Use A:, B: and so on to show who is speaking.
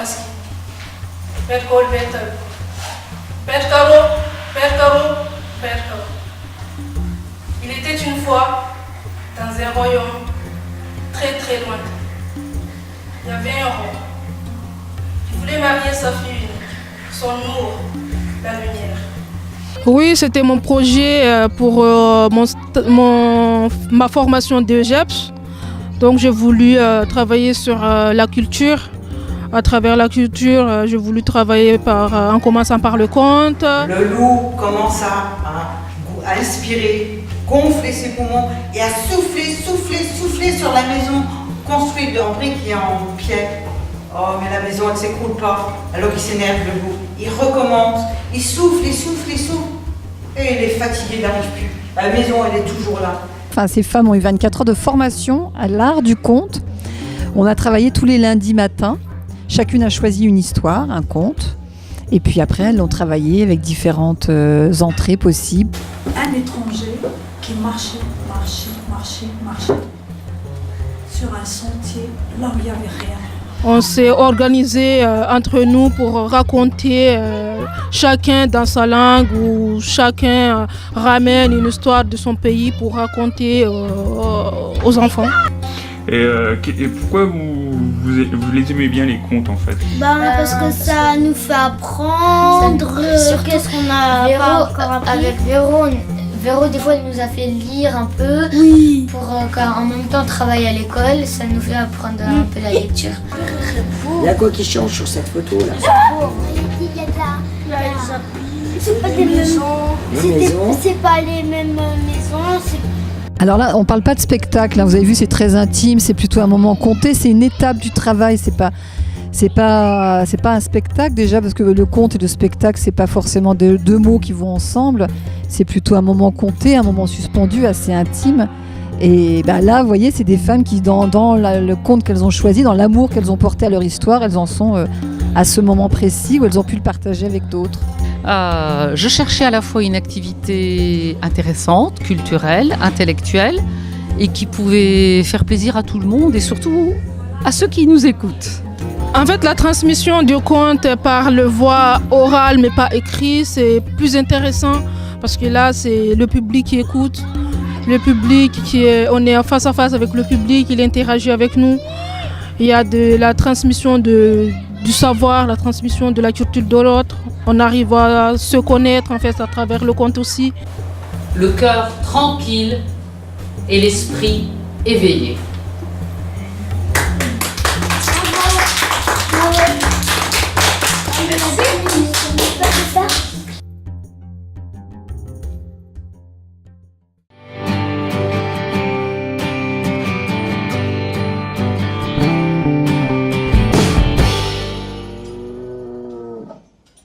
A: maski. Perkol betal. Perkaro, perkaro, perkaro. Il était une fois dans un royaume très très lointain. Il y avait un roi qui voulait marier sa fille unique, son amour, la lumière. Oui, c'était mon projet pour ma formation de GEPS. Donc j'ai voulu travailler sur la culture. À travers la culture, j'ai voulu travailler en commençant par le conte.
B: Le loup commence à inspirer, gonfler ses poumons et à souffler sur la maison construite en briques et en pierre. Oh, mais la maison, elle ne s'écroule pas. Alors il s'énerve, le loup. Il recommence, il souffle. Et il est fatigué, il n'arrive plus. La maison, elle est toujours là.
C: Enfin, ces femmes ont eu 24 heures de formation à l'art du conte. On a travaillé tous les lundis matins. Chacune a choisi une histoire, un conte. Et puis après, elles ont travaillé avec différentes entrées possibles.
D: Un étranger qui marchait sur un sentier là où il n'y avait rien.
A: On s'est organisé entre nous pour raconter chacun dans sa langue ou chacun ramène une histoire de son pays pour raconter aux enfants.
E: Et pourquoi vous les aimez bien les contes en fait?
F: Parce que ça nous fait apprendre qu'est-ce qu'on a pas encore appris. Avec Véro, des fois, elle nous a fait lire un peu pour qu'en même temps travailler à l'école, ça nous fait apprendre un peu la lecture.
G: Il y a quoi qui change sur cette photo là?
F: C'est pas des maisons. C'est pas les mêmes maisons.
C: Alors là, on ne parle pas de spectacle, hein. Vous avez vu, c'est très intime, c'est plutôt un moment compté, c'est une étape du travail, c'est pas un spectacle déjà, parce que le conte et le spectacle, c'est pas forcément deux mots qui vont ensemble, c'est plutôt un moment compté, un moment suspendu, assez intime. Et là, vous voyez, c'est des femmes qui, dans le conte qu'elles ont choisi, dans l'amour qu'elles ont porté à leur histoire, elles en sont à ce moment précis où elles ont pu le partager avec d'autres.
H: Je cherchais à la fois une activité intéressante, culturelle, intellectuelle, et qui pouvait faire plaisir à tout le monde et surtout à ceux qui nous écoutent.
A: En fait, la transmission du conte par le voix orale mais pas écrit, c'est plus intéressant parce que là, c'est le public qui écoute, le public on est face à face avec le public, il interagit avec nous. Il y a de la transmission du savoir, la transmission de la culture de l'autre. On arrive à se connaître en fait à travers le conte aussi.
I: Le cœur tranquille et l'esprit éveillé.